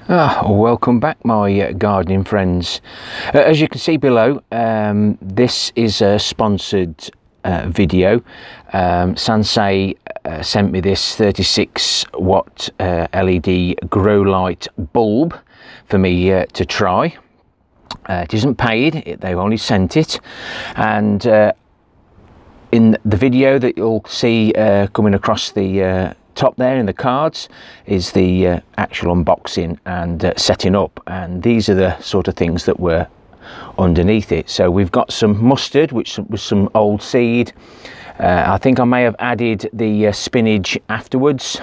Welcome back, my gardening friends. As you can see below, this is a sponsored video. Sansi sent me this 36 watt LED grow light bulb for me to try. It isn't paid, they've only sent it, and in the video that you'll see coming across the top there in the cards is the actual unboxing and setting up, and these are the sort of things that were underneath it. So we've got some mustard, which was some old seed. I think I may have added the spinach afterwards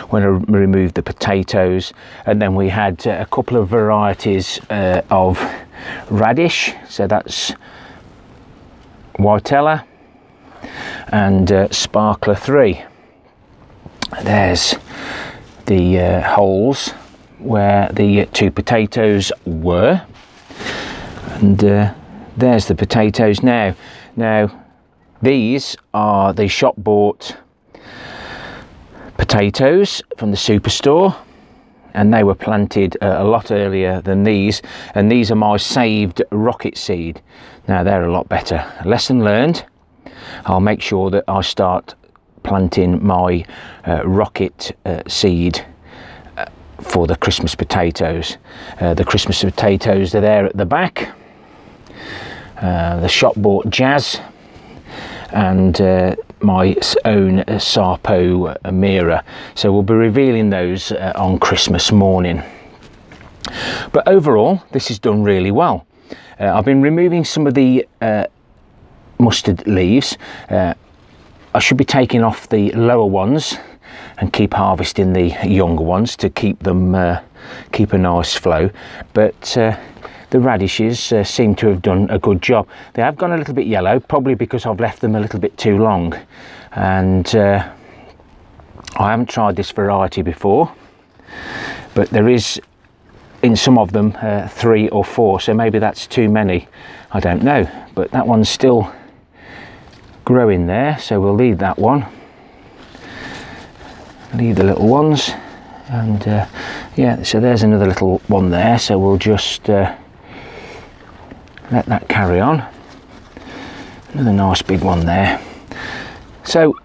when I removed the potatoes, and then we had a couple of varieties of radish, so that's Whitella and Sparkler 3. There's the holes where the two potatoes were, and there's the potatoes now. Now these are the shop bought potatoes from the superstore, and they were planted a lot earlier than these, and these are my saved rocket seed. Now they're a lot better. Lesson learned. I'll make sure that I start planting my rocket seed for the Christmas potatoes. The Christmas potatoes are there at the back. The shop bought Jazz and my own Sarpo Mira. So we'll be revealing those on Christmas morning. But overall, this is done really well. I've been removing some of the mustard leaves. I should be taking off the lower ones and keep harvesting the younger ones to keep them keep a nice flow, but the radishes seem to have done a good job. They have gone a little bit yellow, probably because I've left them a little bit too long, and I haven't tried this variety before, but there is in some of them 3 or 4, so maybe that's too many, I don't know. But that one's still growing there, so we'll leave that one, leave the little ones, and yeah, so there's another little one there, so we'll just let that carry on. Another nice big one there. So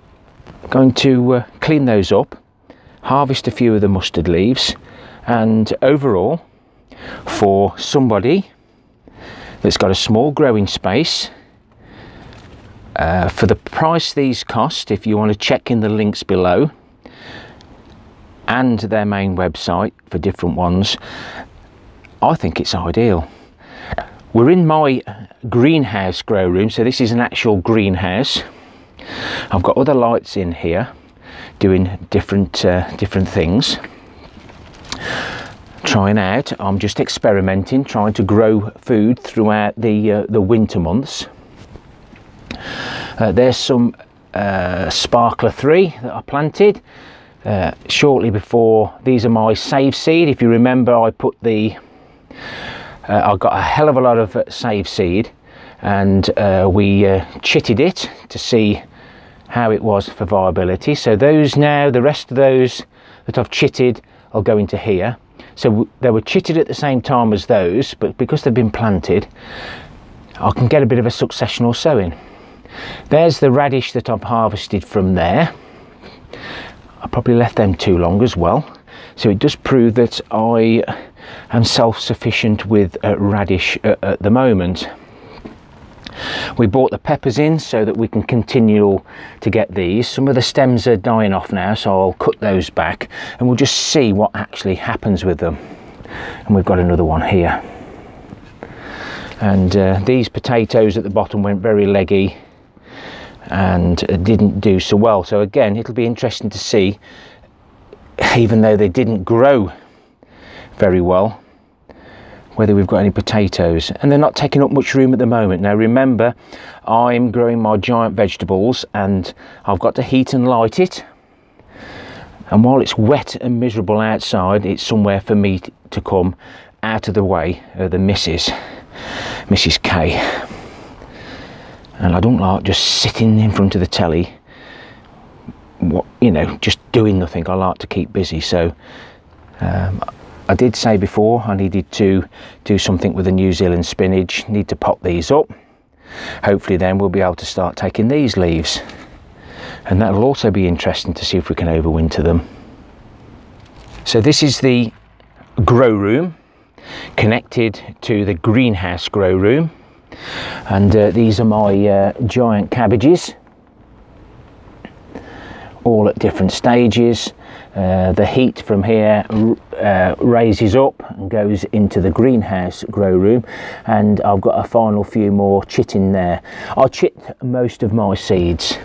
going to clean those up, harvest a few of the mustard leaves, and overall, for somebody that's got a small growing space, for the price these cost, if you want to check in the links below and their main website for different ones, I think it's ideal. We're in my greenhouse grow room, so this is an actual greenhouse. I've got other lights in here doing different things, trying out. I'm just experimenting, trying to grow food throughout the winter months. There's some Sparkler 3 that I planted shortly before. These are my save seed. If you remember, I put the I got a hell of a lot of save seed, and we chitted it to see how it was for viability. So those now, the rest of those that I've chitted, I'll go into here. So they were chitted at the same time as those, but because they've been planted, I can get a bit of a successional sowing. There's the radish that I've harvested from there. I probably left them too long as well, so it does prove that I am self-sufficient with radish at the moment. We bought the peppers in so that we can continue to get these. Some of the stems are dying off now, so I'll cut those back and we'll just see what actually happens with them. And we've got another one here, and these potatoes at the bottom went very leggy and didn't do so well. So again, it'll be interesting to see, even though they didn't grow very well, whether we've got any potatoes. And they're not taking up much room at the moment. Now remember, I'm growing my giant vegetables and I've got to heat and light it, and while it's wet and miserable outside, it's somewhere for me to come out of the way of the Mrs. K. And I don't like just sitting in front of the telly, you know, just doing nothing. I like to keep busy. So I did say before I needed to do something with the New Zealand spinach. Need to pop these up. Hopefully then we'll be able to start taking these leaves, and that'll also be interesting to see if we can overwinter them. So this is the grow room connected to the greenhouse grow room, and these are my giant cabbages, all at different stages. The heat from here raises up and goes into the greenhouse grow room, and I've got a final few more chitting there. I chit most of my seeds,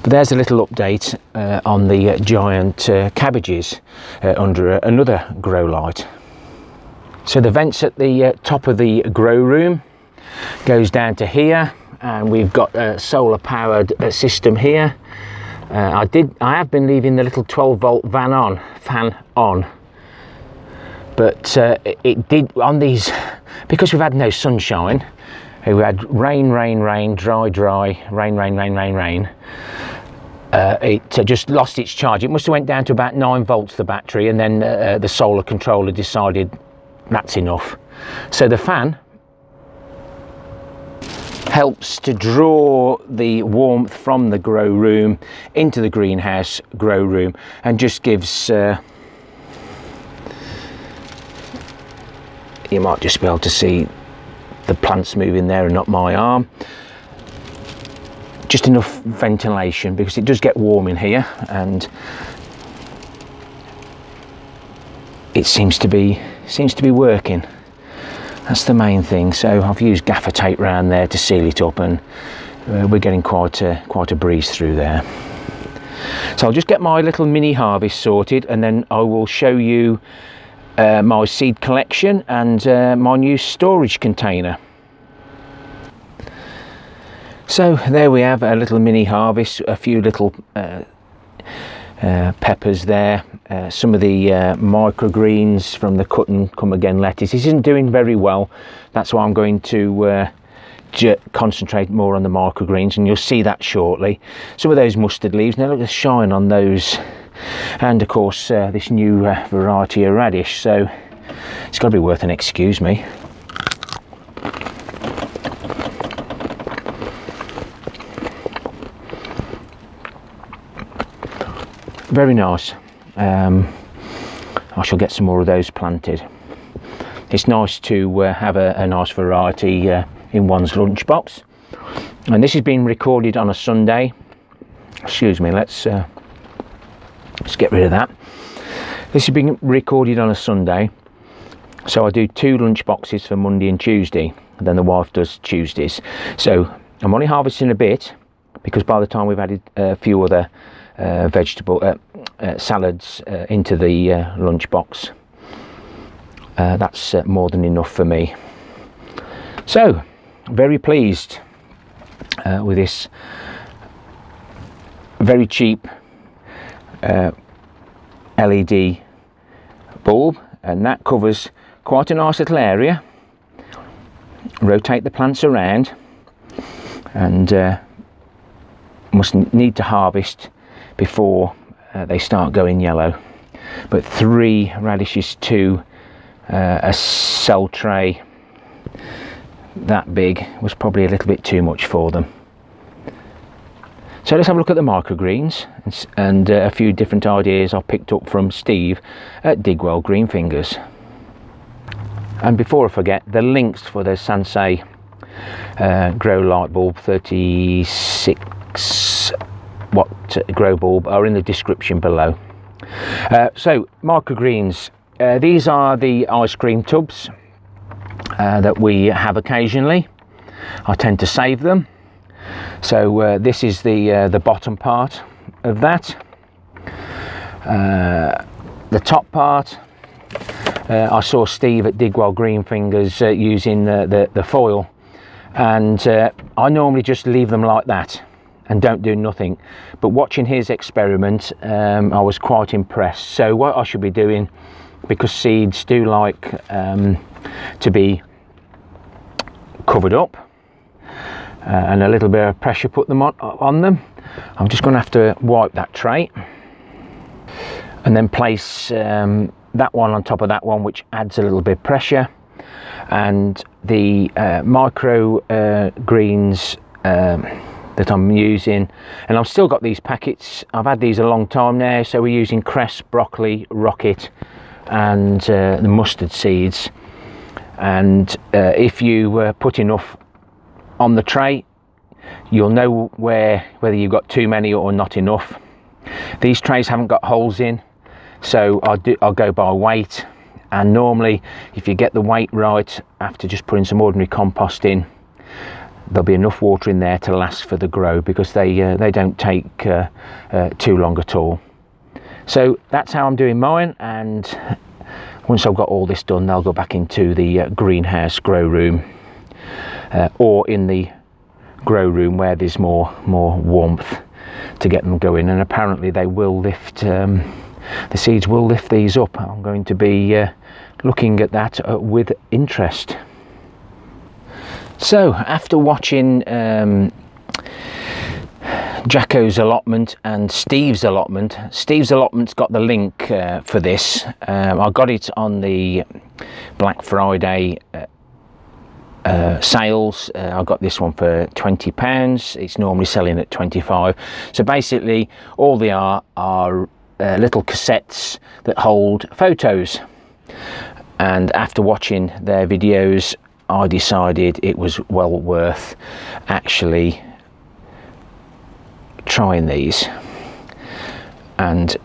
but there's a little update on the giant cabbages under another grow light. So the vents at the top of the grow room goes down to here, and we've got a solar powered system here. I have been leaving the little 12-volt fan on, but it did on these, because we've had no sunshine. We had rain, dry, rain. It just lost its charge. It must have went down to about 9 volts, the battery, and then the solar controller decided that's enough. So the fan helps to draw the warmth from the grow room into the greenhouse grow room, and just gives you might just be able to see the plants moving there and not my arm. Just enough ventilation, because it does get warm in here, and it seems to be working. That's the main thing. So I've used gaffer tape around there to seal it up, and we're getting quite a breeze through there. So I'll just get my little mini harvest sorted, and then I will show you my seed collection and my new storage container. So there we have a little mini harvest, a few little peppers there, some of the microgreens from the cut and come again lettuce. This isn't doing very well, that's why I'm going to concentrate more on the microgreens, and you'll see that shortly. Some of those mustard leaves, now look at the shine on those, and of course this new variety of radish, so it's got to be worth an excuse me. Very nice. I shall get some more of those planted. It's nice to have a nice variety in one's lunchbox. And this has been recorded on a Sunday. Excuse me, let's get rid of that. This has been recorded on a Sunday, so I do 2 lunch boxes for Monday and Tuesday, and then the wife does Tuesdays. So I'm only harvesting a bit, because by the time we've added a few other vegetable salads into the lunchbox, that's more than enough for me. So very pleased with this very cheap LED bulb, and that covers quite a nice little area. Rotate the plants around, and must need to harvest before they start going yellow. But 3 radishes to a cell tray that big was probably a little bit too much for them. So let's have a look at the microgreens and a few different ideas I picked up from Steve at Digwell Greenfingers. And before I forget, the links for the Sansi grow light bulb 36 watt grow bulb are in the description below. So microgreens, these are the ice cream tubs that we have occasionally. I tend to save them. So this is the bottom part of that. The top part, I saw Steve at Digwell Greenfingers using the foil, and I normally just leave them like that and don't do nothing, but watching his experiment I was quite impressed. So what I should be doing, because seeds do like to be covered up and a little bit of pressure put them on them, I'm just going to have to wipe that tray. and then place that one on top of that one, which adds a little bit of pressure. And the micro greens that I'm using, and I've still got these packets. I've had these a long time now. So we're using cress, broccoli, rocket, and the mustard seeds. And if you put enough on the tray, you'll know whether you've got too many or not enough. These trays haven't got holes in, so I'll go by weight. And normally, if you get the weight right after just putting some ordinary compost in, there'll be enough water in there to last for the grow, because they don't take too long at all. So that's how I'm doing mine, and once I've got all this done, they'll go back into the greenhouse grow room, or in the grow room where there's more warmth to get them going. And apparently they will lift, the seeds will lift these up. I'm going to be looking at that with interest. So after watching Jacko's allotment and Steve's allotment's got the link for this. I got it on the Black Friday sales. I got this one for £20. It's normally selling at 25. So basically all they are little cassettes that hold photos, and after watching their videos I decided it was well worth actually trying these, and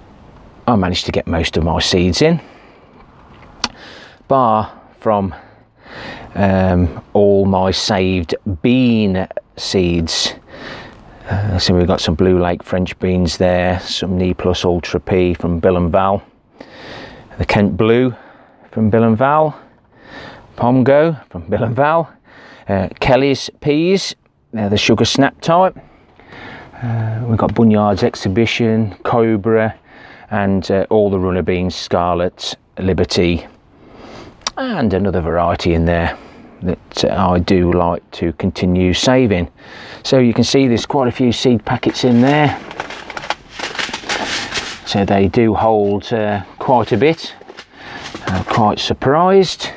I managed to get most of my seeds in, bar from all my saved bean seeds. So we've got some Blue Lake French beans there, some Knee Plus Ultra P from Bill and Val, the Kent Blue from Bill and Val, Pomgo from Bill and Val, Kelly's peas, they're the sugar snap type. We've got Bunyard's Exhibition, Cobra, and all the runner beans, Scarlet, Liberty, and another variety in there that I do like to continue saving. So you can see there's quite a few seed packets in there, so they do hold quite a bit. I'm quite surprised.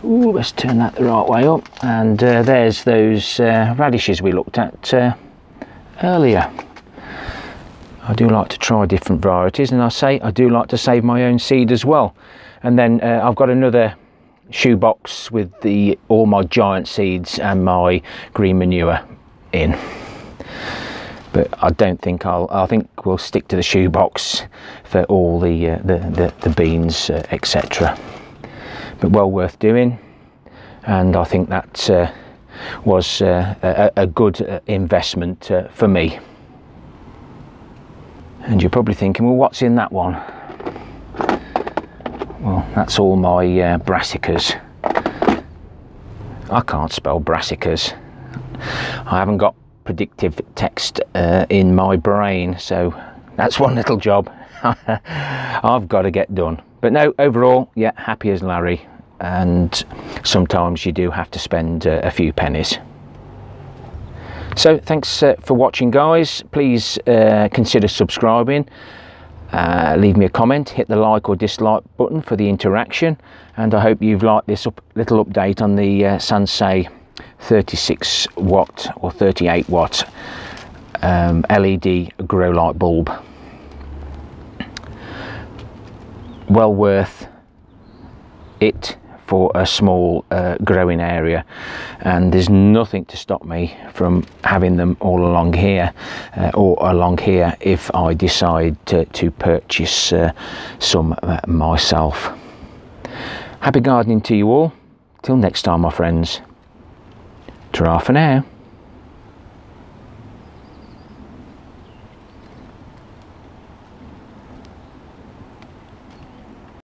Ooh, let's turn that the right way up, and there's those radishes we looked at earlier. I do like to try different varieties, and I do like to save my own seed as well. And then I've got another shoebox with all my giant seeds and my green manure in, but I don't think I think we'll stick to the shoebox for all the beans, etc. But well worth doing, and I think that was a good investment for me. And you're probably thinking, well, what's in that one? Well, that's all my brassicas. I can't spell brassicas. I haven't got predictive text in my brain, so that's one little job I've got to get done. But no, overall, yeah, happy as Larry, and sometimes you do have to spend a few pennies. So thanks for watching, guys. Please consider subscribing, leave me a comment, hit the like or dislike button for the interaction, and I hope you've liked this little update on the Sansi 36w or 38w LED grow light bulb. Well worth it for a small growing area, and there's nothing to stop me from having them all along here or along here if I decide to purchase some myself. Happy gardening to you all. Till next time, my friends. Ta-ra for now.